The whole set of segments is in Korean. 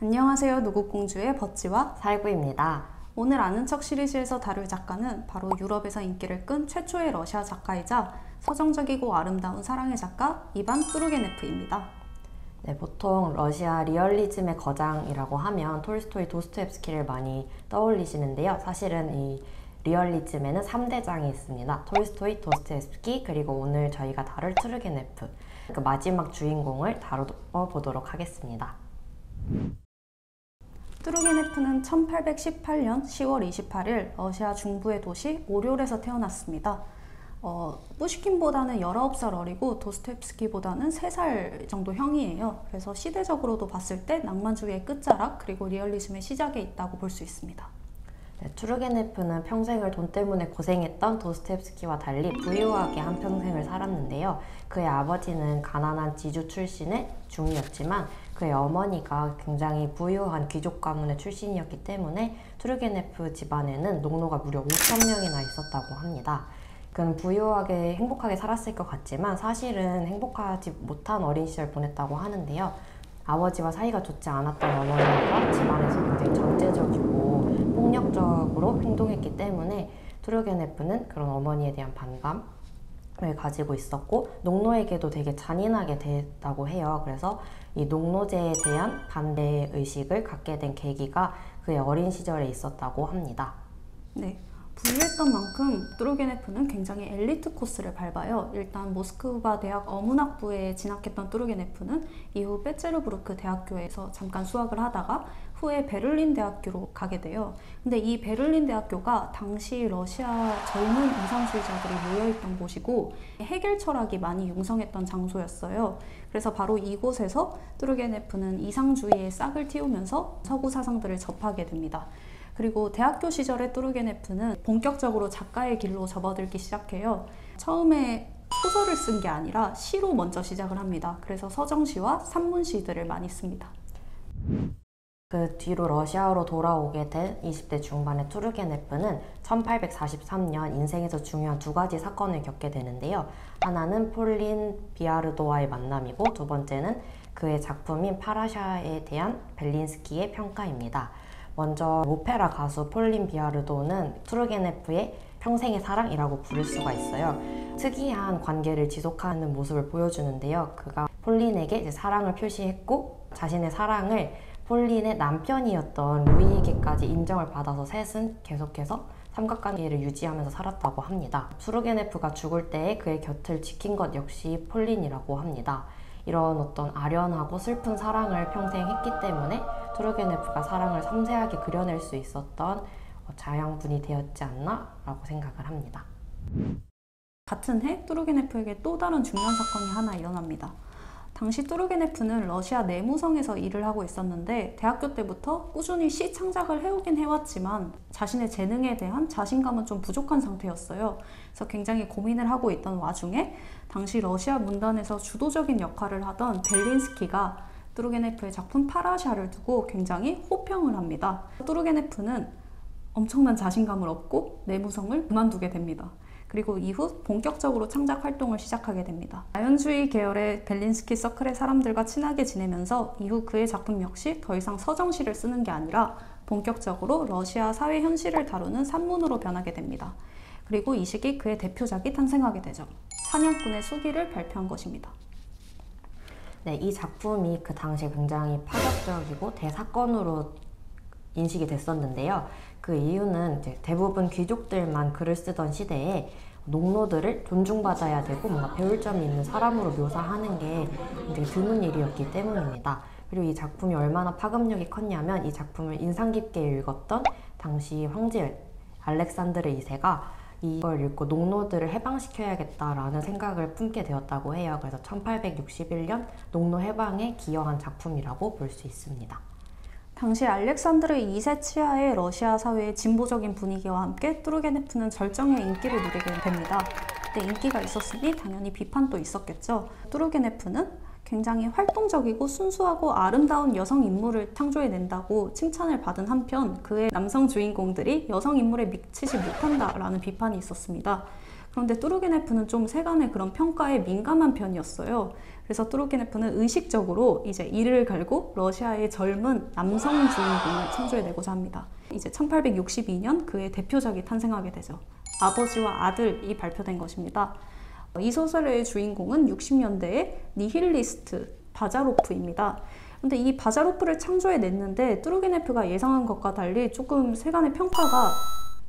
안녕하세요. 노국공주의 버찌와 살구입니다. 오늘 아는 척 시리즈에서 다룰 작가는 바로 유럽에서 인기를 끈 최초의 러시아 작가이자 서정적이고 아름다운 사랑의 작가 이반 뚜르게네프입니다. 네, 보통 러시아 리얼리즘의 거장이라고 하면 톨스토이, 도스토옙스키를 많이 떠올리시는데요. 사실은 이 리얼리즘에는 3대장이 있습니다. 톨스토이, 도스토옙스키, 그리고 오늘 저희가 다룰 뚜르게네프, 그 마지막 주인공을 다뤄보도록 하겠습니다. 뚜르게네프는 1818년 10월 28일 러시아 중부의 도시 오뇰에서 태어났습니다. 뿌시킨보다는 19살 어리고 도스토옙스키보다는 3살 정도 형이에요. 그래서 시대적으로도 봤을 때 낭만주의의 끝자락 그리고 리얼리즘의 시작에 있다고 볼 수 있습니다. 네, 뚜르게네프는 평생을 돈 때문에 고생했던 도스토옙스키와 달리 부유하게 한평생을 살았는데요. 그의 아버지는 가난한 지주 출신의 중이었지만 그의 어머니가 굉장히 부유한 귀족 가문의 출신이었기 때문에 뚜르게네프 집안에는 농노가 무려 5,000명이나 있었다고 합니다. 그는 부유하게 행복하게 살았을 것 같지만 사실은 행복하지 못한 어린 시절 보냈다고 하는데요. 아버지와 사이가 좋지 않았던 어머니가 집안에서 굉장히 전제적이고 폭력적으로 행동했기 때문에 뚜르게네프는 그런 어머니에 대한 반감을 가지고 있었고 농노에게도 되게 잔인하게 대했다고 해요. 그래서 이 농노제에 대한 반대의식을 갖게 된 계기가 그의 어린 시절에 있었다고 합니다. 네. 부유했던 만큼 뚜르게네프는 굉장히 엘리트 코스를 밟아요. 일단 모스크바 대학 어문학부에 진학했던 뚜르게네프는 이후 베체르부르크 대학교에서 잠깐 수학을 하다가 후에 베를린 대학교로 가게 돼요. 근데 이 베를린 대학교가 당시 러시아 젊은 이상주의자들이 모여있던 곳이고 해겔 철학이 많이 융성했던 장소였어요. 그래서 바로 이곳에서 뚜르게네프는 이상주의의 싹을 틔우면서 서구 사상들을 접하게 됩니다. 그리고 대학교 시절에 뚜르게네프는 본격적으로 작가의 길로 접어들기 시작해요. 처음에 소설을 쓴 게 아니라 시로 먼저 시작을 합니다. 그래서 서정시와 산문시들을 많이 씁니다. 그 뒤로 러시아로 돌아오게 된 20대 중반의 뚜르게네프는 1843년 인생에서 중요한 2가지 사건을 겪게 되는데요. 하나는 폴린 비아르도와의 만남이고 두 번째는 그의 작품인 파라샤에 대한 벨린스키의 평가입니다. 먼저 오페라 가수 폴린 비아르도는 뚜르게네프의 평생의 사랑이라고 부를 수가 있어요. 특이한 관계를 지속하는 모습을 보여주는데요. 그가 폴린에게 이제 사랑을 표시했고 자신의 사랑을 폴린의 남편이었던 루이에게까지 인정을 받아서 셋은 계속해서 삼각관계를 유지하면서 살았다고 합니다. 뚜르게네프가 죽을 때에 그의 곁을 지킨 것 역시 폴린이라고 합니다. 이런 어떤 아련하고 슬픈 사랑을 평생 했기 때문에 뚜르게네프가 사랑을 섬세하게 그려낼 수 있었던 자양분이 되었지 않나 라고 생각을 합니다. 같은 해 뚜르게네프에게 또 다른 중요한 사건이 하나 일어납니다. 당시 뚜르게네프는 러시아 내무성에서 일을 하고 있었는데 대학교 때부터 꾸준히 시 창작을 해오긴 해왔지만 자신의 재능에 대한 자신감은 좀 부족한 상태였어요. 그래서 굉장히 고민을 하고 있던 와중에 당시 러시아 문단에서 주도적인 역할을 하던 벨린스키가 뚜르게네프의 작품 파라샤를 두고 굉장히 호평을 합니다. 뚜르게네프는 엄청난 자신감을 얻고 내무성을 그만두게 됩니다. 그리고 이후 본격적으로 창작 활동을 시작하게 됩니다. 자연주의 계열의 벨린스키 서클의 사람들과 친하게 지내면서 이후 그의 작품 역시 더 이상 서정시를 쓰는 게 아니라 본격적으로 러시아 사회 현실을 다루는 산문으로 변하게 됩니다. 그리고 이 시기 그의 대표작이 탄생하게 되죠. 사냥꾼의 수기를 발표한 것입니다. 네, 이 작품이 그 당시에 굉장히 파격적이고 대사건으로 인식이 됐었는데요. 그 이유는 이제 대부분 귀족들만 글을 쓰던 시대에 농노들을 존중받아야 되고 뭔가 배울 점이 있는 사람으로 묘사하는 게 굉장히 드문 일이었기 때문입니다. 그리고 이 작품이 얼마나 파급력이 컸냐면 이 작품을 인상 깊게 읽었던 당시 황제 알렉산드르 2세가 이걸 읽고 농노들을 해방시켜야겠다라는 생각을 품게 되었다고 해요. 그래서 1861년 농노 해방에 기여한 작품이라고 볼 수 있습니다. 당시 알렉산드르 2세 치하의 러시아 사회의 진보적인 분위기와 함께 뚜르게네프는 절정의 인기를 누리게 됩니다. 근데 인기가 있었으니 당연히 비판도 있었겠죠. 뚜르게네프는 굉장히 활동적이고 순수하고 아름다운 여성 인물을 창조해낸다고 칭찬을 받은 한편 그의 남성 주인공들이 여성 인물에 미치지 못한다라는 비판이 있었습니다. 그런데 뚜르게네프는 좀 세간의 그런 평가에 민감한 편이었어요. 그래서 뚜르게네프는 의식적으로 이제 이를 갈고 러시아의 젊은 남성 주인공을 창조해내고자 합니다. 이제 1862년 그의 대표작이 탄생하게 되죠. 아버지와 아들이 발표된 것입니다. 이 소설의 주인공은 60년대의 니힐리스트 바자로프입니다. 근데 이 바자로프를 창조해냈는데 뚜르게네프가 예상한 것과 달리 조금 세간의 평가가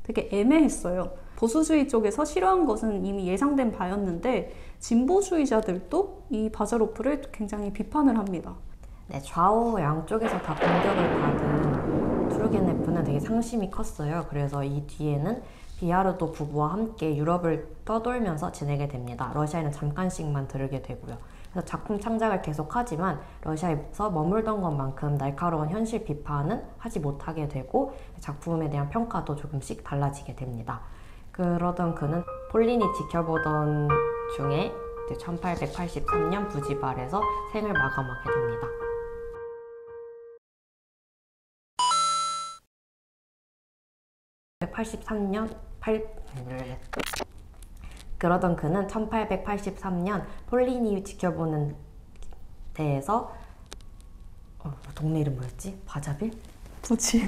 되게 애매했어요. 보수주의 쪽에서 싫어한 것은 이미 예상된 바였는데 진보주의자들도 이 바자로프를 굉장히 비판을 합니다. 네, 좌우 양쪽에서 다 공격을 받은 투르게네프는 되게 상심이 컸어요. 그래서 이 뒤에는 비아르도 부부와 함께 유럽을 떠돌면서 지내게 됩니다. 러시아에는 잠깐씩만 들르게 되고요. 그래서 작품 창작을 계속하지만 러시아에서 머물던 것만큼 날카로운 현실 비판은 하지 못하게 되고 작품에 대한 평가도 조금씩 달라지게 됩니다. 그러던 그는 폴린이 지켜보던 중에 1883년 부지발에서 생을 마감하게 됩니다. 그러던 그는 1883년 폴린이 지켜보는 데에서 동네 이름 뭐였지? 바자빌? 부지.